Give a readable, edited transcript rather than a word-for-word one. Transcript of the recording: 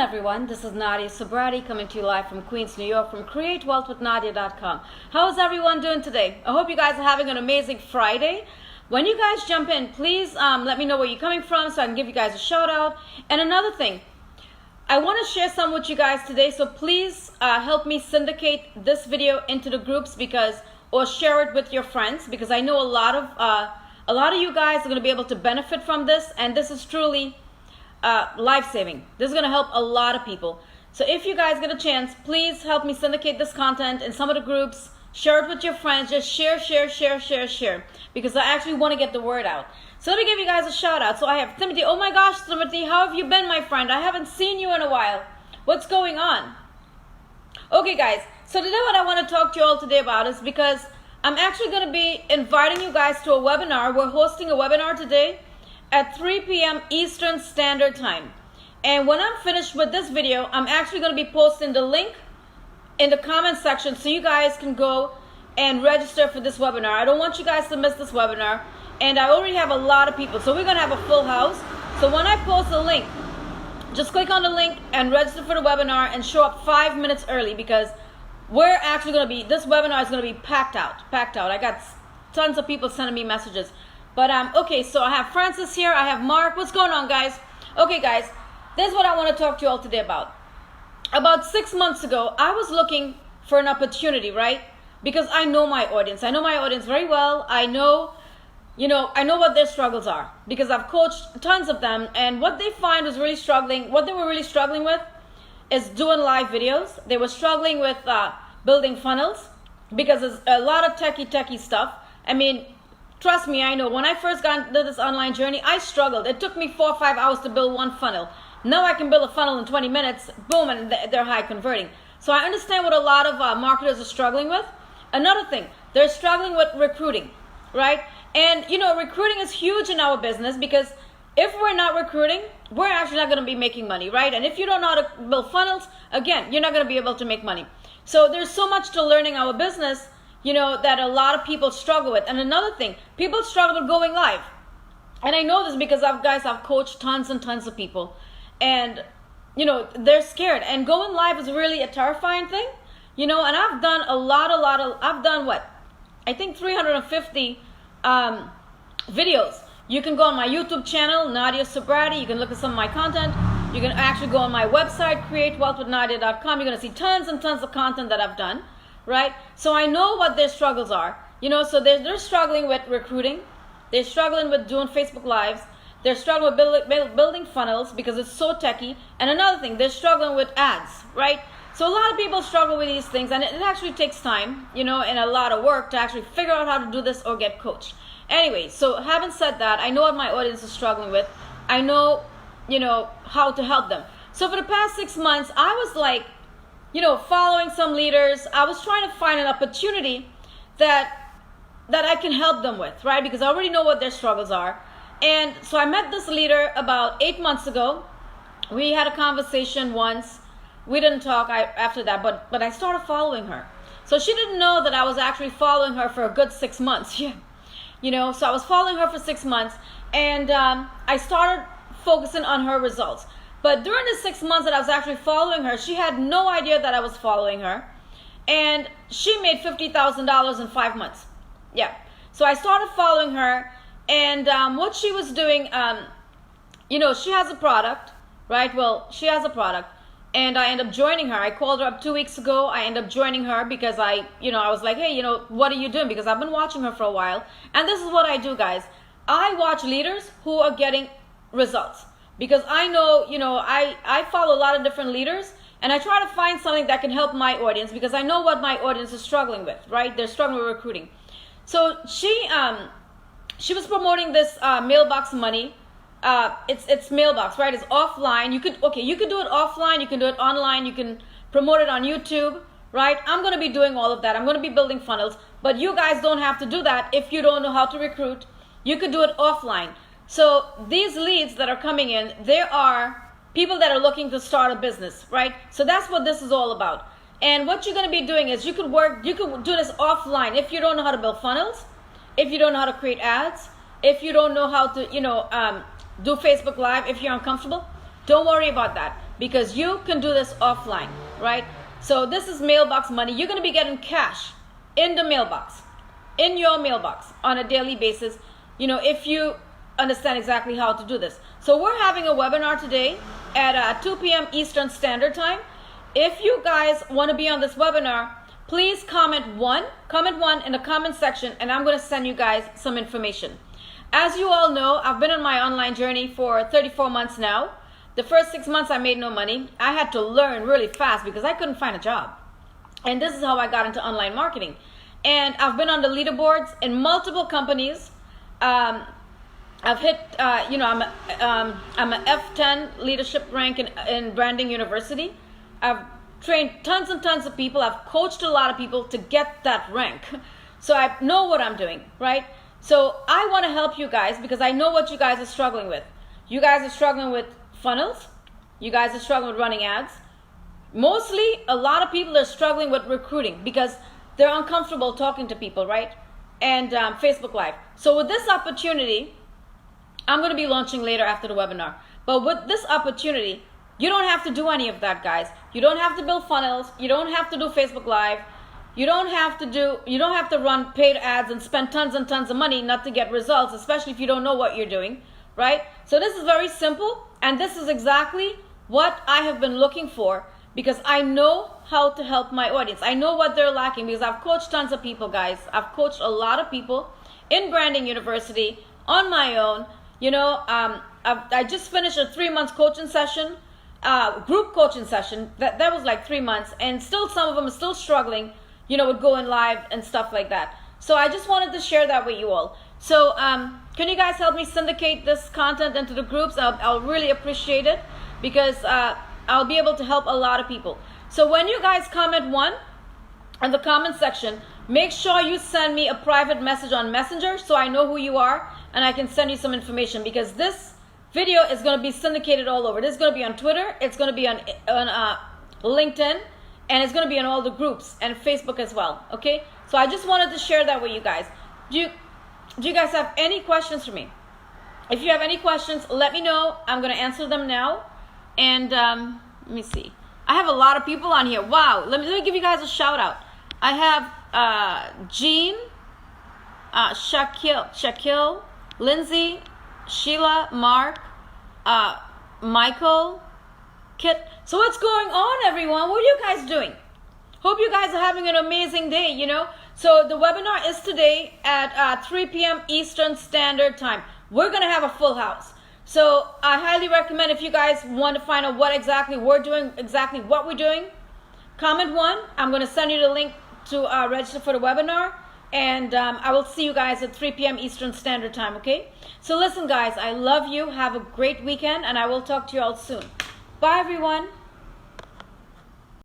everyone, this is Nadia Sobrati coming to you live from Queens, New York from createwealthwithnadia.com. How's everyone doing today? I hope you guys are having an amazing Friday. When you guys jump in, please let me know where you're coming from so I can give you guys a shout out. And another thing, I want to share some with you guys today, so please help me syndicate this video into the groups or share it with your friends, because I know a lot of you guys are going to be able to benefit from this, and this is truly life-saving. This is going to help a lot of people. So if you guys get a chance, please help me syndicate this content in some of the groups. Share it with your friends. Just share, because I actually want to get the word out. So let me give you guys a shout out. So I have Timothy. Oh my gosh, Timothy, how have you been, my friend? I haven't seen you in a while. What's going on? Okay, guys. So today what I want to talk to you all today about is because I'm actually going to be inviting you guys to a webinar. We're hosting a webinar today at 3 p.m. Eastern Standard Time. And when I'm finished with this video, I'm actually going to be posting the link in the comment section so you guys can go and register for this webinar. I don't want you guys to miss this webinar. And I already have a lot of people, so we're going to have a full house. So when I post the link, just click on the link and register for the webinar and show up 5 minutes early, because we're actually going to be, this webinar is going to be packed out. I got tons of people sending me messages. But okay, so I have Francis here, I have Mark. What's going on, guys? Okay, guys, this is what I want to talk to you all today about. About 6 months ago, I was looking for an opportunity, right? Because I know my audience. I know my audience very well. I know what their struggles are, because I've coached tons of them, and what they find was really struggling. What they were really struggling with is doing live videos. They were struggling with building funnels, because there's a lot of techie stuff. I mean, trust me, I know. When I first got into this online journey, I struggled. It took me 4 or 5 hours to build one funnel. Now I can build a funnel in 20 minutes, boom, and they're high converting. So I understand what a lot of marketers are struggling with. Another thing, they're struggling with recruiting, right? And recruiting is huge in our business, because if we're not recruiting, we're actually not going to be making money, right? And if you don't know how to build funnels, again, you're not going to be able to make money. So there's so much to learning our business, that a lot of people struggle with. And another thing, people struggle with going live. And I know this because I've coached tons and tons of people, and they're scared. And going live is really a terrifying thing, and I've done I've done what? I think 350 videos. You can go on my YouTube channel, Nadia Sobrati. You can look at some of my content. You can actually go on my website, createwealthwithnadia.com. You're going to see tons and tons of content that I've done, right? So I know what their struggles are. So they're struggling with recruiting. They're struggling with doing Facebook Lives. They're struggling with building funnels because it's so techy. And another thing, they're struggling with ads, right? So a lot of people struggle with these things, and it actually takes time, and a lot of work to actually figure out how to do this or get coached. Anyway, so having said that, I know what my audience is struggling with. I know, how to help them. So for the past 6 months, I was like, following some leaders. I was trying to find an opportunity that I can help them with, right? Because I already know what their struggles are. And so I met this leader about 8 months ago. We had a conversation once. We didn't talk after that, but I started following her. So she didn't know that I was actually following her for a good 6 months. Yeah. So I was following her for 6 months, and I started focusing on her results. But during the 6 months that I was actually following her, she had no idea that I was following her. And she made $50,000 in 5 months. Yeah. So I started following her, and what she was doing, she has a product, right? Well, she has a product. And I ended up joining her. I called her up 2 weeks ago. I ended up joining her because I was like, hey, what are you doing? Because I've been watching her for a while. And this is what I do, guys. I watch leaders who are getting results. Because I know, I follow a lot of different leaders. And I try to find something that can help my audience, because I know what my audience is struggling with, right? They're struggling with recruiting. So she was promoting this Mailbox Money. It's Mailbox, right? It's offline. You could do it offline. You can do it online. You can promote it on YouTube, right? I'm going to be doing all of that. I'm going to be building funnels, but you guys don't have to do that if you don't know how to recruit. You could do it offline. So these leads that are coming in, there are people that are looking to start a business, right? So that's what this is all about. And what you're going to be doing is you could do this offline if you don't know how to build funnels, if you don't know how to create ads, if you don't know how to, do Facebook Live. If you're uncomfortable, don't worry about that. because you can do this offline, right? So this is mailbox money. You're going to be getting cash in the mailbox, in your mailbox on a daily basis, if you understand exactly how to do this. So we're having a webinar today at 2 p.m. Eastern Standard Time. If you guys want to be on this webinar, please comment one in the comment section, and I'm going to send you guys some information. As you all know, I've been on my online journey for 34 months now. The first 6 months I made no money. I had to learn really fast because I couldn't find a job. And this is how I got into online marketing. And I've been on the leaderboards in multiple companies. I've hit, I'm an F10 leadership rank in Branding University. I've trained tons and tons of people. I've coached a lot of people to get that rank. So I know what I'm doing, right? So I want to help you guys because I know what you guys are struggling with. You guys are struggling with funnels. You guys are struggling with running ads. Mostly, a lot of people are struggling with recruiting because they're uncomfortable talking to people, right? And Facebook Live. So with this opportunity, I'm going to be launching later after the webinar. But with this opportunity, you don't have to do any of that, guys. You don't have to build funnels. You don't have to do Facebook Live. You don't have to run paid ads and spend tons and tons of money not to get results, especially if you don't know what you're doing, right? So this is very simple, and this is exactly what I have been looking for because I know how to help my audience. I know what they're lacking because I've coached tons of people, guys. I've coached a lot of people in Branding University on my own. I just finished a 3-month coaching session, group coaching session. That was like 3 months, and still some of them are still struggling, with going live and stuff like that. So I just wanted to share that with you all. So can you guys help me syndicate this content into the groups? I'll really appreciate it because I'll be able to help a lot of people. So when you guys comment one in the comment section, make sure you send me a private message on Messenger so I know who you are and I can send you some information because this video is going to be syndicated all over. This is going to be on Twitter, it's going to be on LinkedIn, and it's going to be on all the groups and Facebook as well, okay? So I just wanted to share that with you guys. Do you guys have any questions for me? If you have any questions, let me know. I'm going to answer them now. And let me see. I have a lot of people on here. Wow. Let me give you guys a shout out. I have Jean, Shaquille, Lindsay, Sheila, Mark, Michael, Kit. So what's going on, everyone? What are you guys doing? Hope you guys are having an amazing day, So the webinar is today at 3 p.m. Eastern Standard Time. We're going to have a full house. So I highly recommend if you guys want to find out what exactly we're doing, exactly what we're doing, comment one. I'm going to send you the link to register for the webinar. And I will see you guys at 3 p.m. Eastern Standard Time, okay? So listen, guys, I love you. Have a great weekend, and I will talk to you all soon. Bye, everyone.